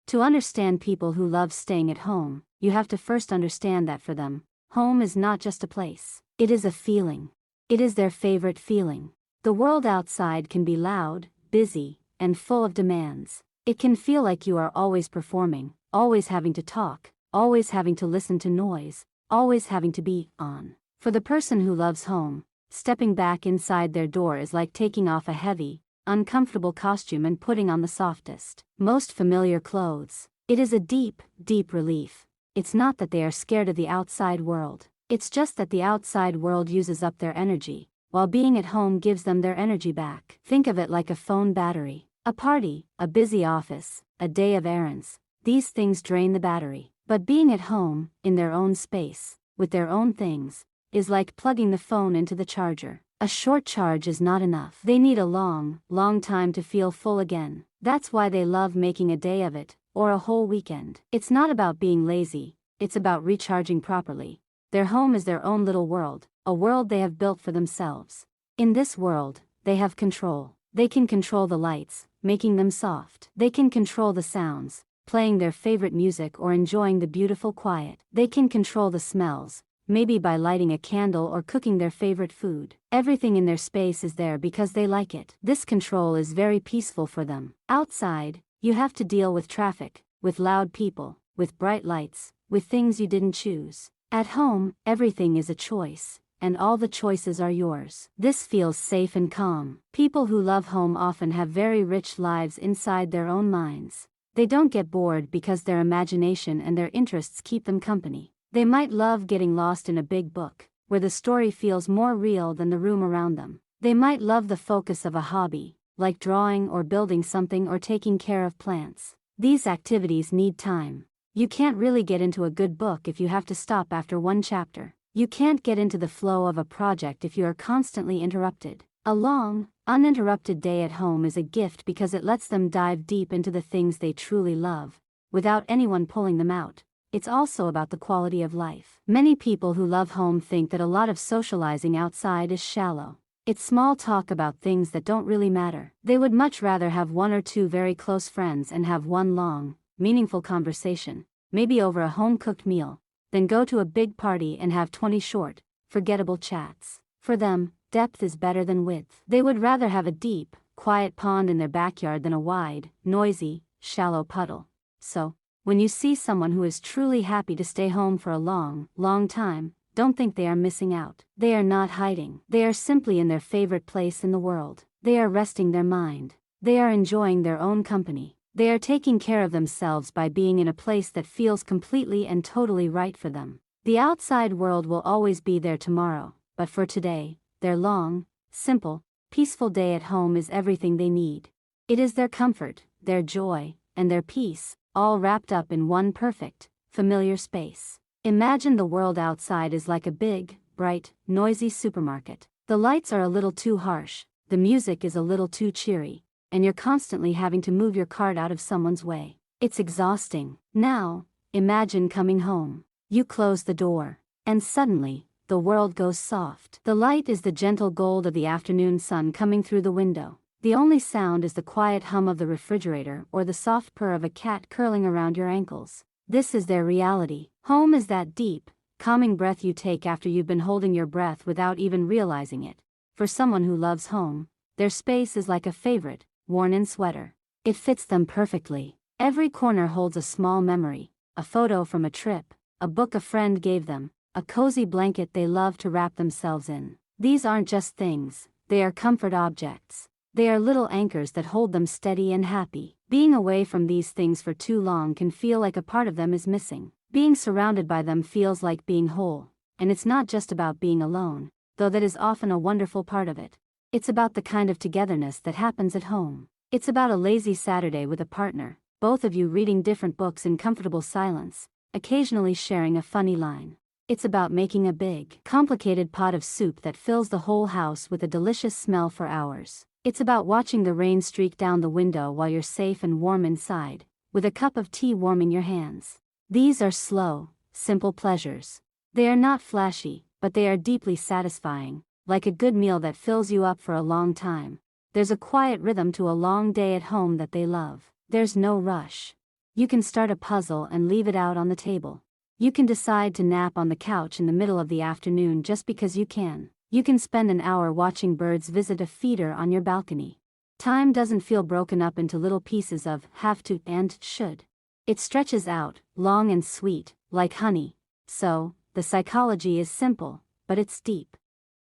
To understand people who love staying at home, you have to first understand that for them, home is not just a place. It is a feeling. It is their favorite feeling. The world outside can be loud, busy, and full of demands. It can feel like you are always performing, always having to talk, always having to listen to noise, always having to be on. For the person who loves home, stepping back inside their door is like taking off a heavy, uncomfortable costume and putting on the softest, most familiar clothes. It is a deep, deep relief. It's not that they are scared of the outside world. It's just that the outside world uses up their energy, while being at home gives them their energy back. Think of it like a phone battery. A party, a busy office, a day of errands. These things drain the battery. But being at home, in their own space, with their own things, is like plugging the phone into the charger. A short charge is not enough. They need a long, long time to feel full again. That's why they love making a day of it, or a whole weekend. It's not about being lazy, it's about recharging properly. Their home is their own little world, a world they have built for themselves. In this world, they have control. They can control the lights, making them soft. They can control the sounds, playing their favorite music or enjoying the beautiful quiet. They can control the smells, maybe by lighting a candle or cooking their favorite food. Everything in their space is there because they like it. This control is very peaceful for them. Outside, you have to deal with traffic, with loud people, with bright lights, with things you didn't choose. At home, everything is a choice, and all the choices are yours. This feels safe and calm. People who love home often have very rich lives inside their own minds. They don't get bored because their imagination and their interests keep them company. They might love getting lost in a big book, where the story feels more real than the room around them. They might love the focus of a hobby, like drawing or building something or taking care of plants. These activities need time. You can't really get into a good book if you have to stop after one chapter. You can't get into the flow of a project if you are constantly interrupted. A long, uninterrupted day at home is a gift because it lets them dive deep into the things they truly love, without anyone pulling them out. It's also about the quality of life. Many people who love home think that a lot of socializing outside is shallow. It's small talk about things that don't really matter. They would much rather have one or two very close friends and have one long, meaningful conversation, maybe over a home-cooked meal, than go to a big party and have 20 short, forgettable chats. For them, depth is better than width. They would rather have a deep, quiet pond in their backyard than a wide, noisy, shallow puddle. So, when you see someone who is truly happy to stay home for a long, long time, don't think they are missing out. They are not hiding. They are simply in their favorite place in the world. They are resting their mind. They are enjoying their own company. They are taking care of themselves by being in a place that feels completely and totally right for them. The outside world will always be there tomorrow, but for today, their long, simple, peaceful day at home is everything they need. It is their comfort, their joy, and their peace, all wrapped up in one perfect, familiar space. Imagine the world outside is like a big, bright, noisy supermarket. The lights are a little too harsh, the music is a little too cheery, and you're constantly having to move your cart out of someone's way. It's exhausting. Now, imagine coming home. You close the door, and suddenly, the world goes soft. The light is the gentle gold of the afternoon sun coming through the window. The only sound is the quiet hum of the refrigerator or the soft purr of a cat curling around your ankles. This is their reality. Home is that deep, calming breath you take after you've been holding your breath without even realizing it. For someone who loves home, their space is like a favorite, worn-in sweater. It fits them perfectly. Every corner holds a small memory, a photo from a trip, a book a friend gave them, a cozy blanket they love to wrap themselves in. These aren't just things, they are comfort objects. They are little anchors that hold them steady and happy. Being away from these things for too long can feel like a part of them is missing. Being surrounded by them feels like being whole. And it's not just about being alone, though that is often a wonderful part of it. It's about the kind of togetherness that happens at home. It's about a lazy Saturday with a partner, both of you reading different books in comfortable silence, occasionally sharing a funny line. It's about making a big, complicated pot of soup that fills the whole house with a delicious smell for hours. It's about watching the rain streak down the window while you're safe and warm inside, with a cup of tea warming your hands. These are slow, simple pleasures. They are not flashy, but they are deeply satisfying, like a good meal that fills you up for a long time. There's a quiet rhythm to a long day at home that they love. There's no rush. You can start a puzzle and leave it out on the table. You can decide to nap on the couch in the middle of the afternoon just because you can. You can spend an hour watching birds visit a feeder on your balcony. Time doesn't feel broken up into little pieces of have to and should. It stretches out, long and sweet, like honey. So, the psychology is simple, but it's deep.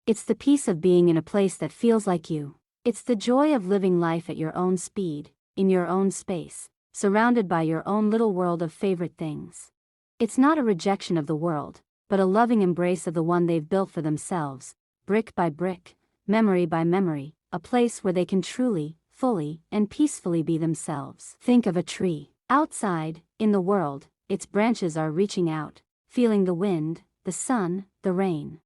It's the peace of being in a place that feels like you. It's the joy of living life at your own speed, in your own space, surrounded by your own little world of favorite things. It's not a rejection of the world, but a loving embrace of the one they've built for themselves, brick by brick, memory by memory, a place where they can truly, fully, and peacefully be themselves. Think of a tree. Outside, in the world, its branches are reaching out, feeling the wind, the sun, the rain.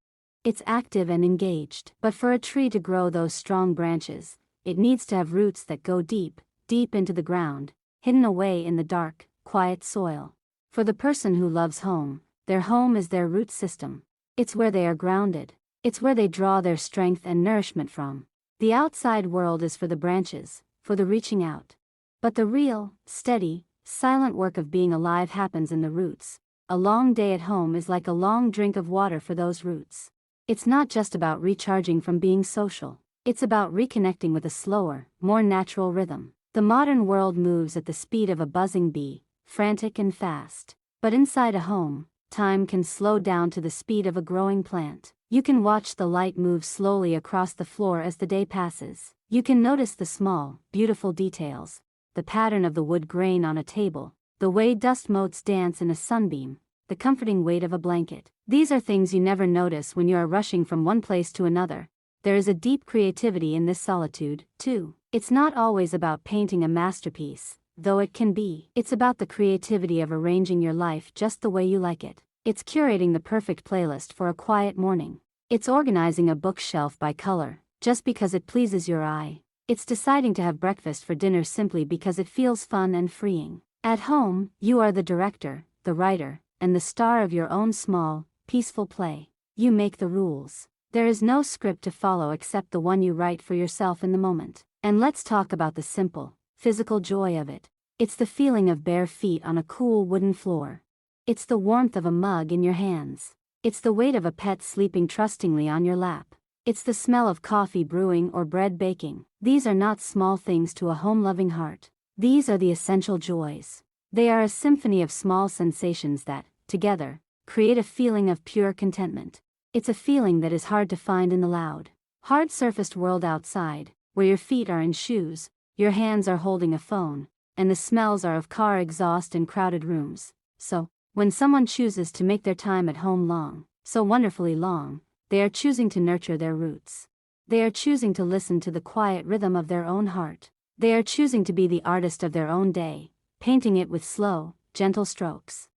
It's active and engaged. But for a tree to grow those strong branches, it needs to have roots that go deep, deep into the ground, hidden away in the dark, quiet soil. For the person who loves home, their home is their root system. It's where they are grounded. It's where they draw their strength and nourishment from. The outside world is for the branches, for the reaching out. But the real, steady, silent work of being alive happens in the roots. A long day at home is like a long drink of water for those roots. It's not just about recharging from being social. It's about reconnecting with a slower, more natural rhythm. The modern world moves at the speed of a buzzing bee, frantic and fast. But inside a home, time can slow down to the speed of a growing plant. You can watch the light move slowly across the floor as the day passes. You can notice the small, beautiful details. The pattern of the wood grain on a table, the way dust motes dance in a sunbeam, the comforting weight of a blanket. These are things you never notice when you are rushing from one place to another. There is a deep creativity in this solitude, too. It's not always about painting a masterpiece, though it can be. It's about the creativity of arranging your life just the way you like it. It's curating the perfect playlist for a quiet morning. It's organizing a bookshelf by color, just because it pleases your eye. It's deciding to have breakfast for dinner simply because it feels fun and freeing. At home, you are the director, the writer, and the star of your own small, peaceful play. You make the rules. There is no script to follow except the one you write for yourself in the moment. And let's talk about the simple, physical joy of it. It's the feeling of bare feet on a cool wooden floor. It's the warmth of a mug in your hands. It's the weight of a pet sleeping trustingly on your lap. It's the smell of coffee brewing or bread baking. These are not small things to a home-loving heart. These are the essential joys. They are a symphony of small sensations that, together, create a feeling of pure contentment. It's a feeling that is hard to find in the loud, hard-surfaced world outside, where your feet are in shoes, your hands are holding a phone, and the smells are of car exhaust and crowded rooms. So, when someone chooses to make their time at home long, so wonderfully long, they are choosing to nurture their roots. They are choosing to listen to the quiet rhythm of their own heart. They are choosing to be the artist of their own day, painting it with slow, gentle strokes.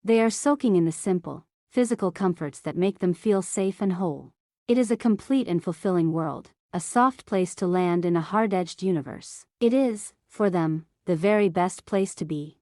They are soaking in the simple, physical comforts that make them feel safe and whole. It is a complete and fulfilling world, a soft place to land in a hard-edged universe. It is, for them, the very best place to be.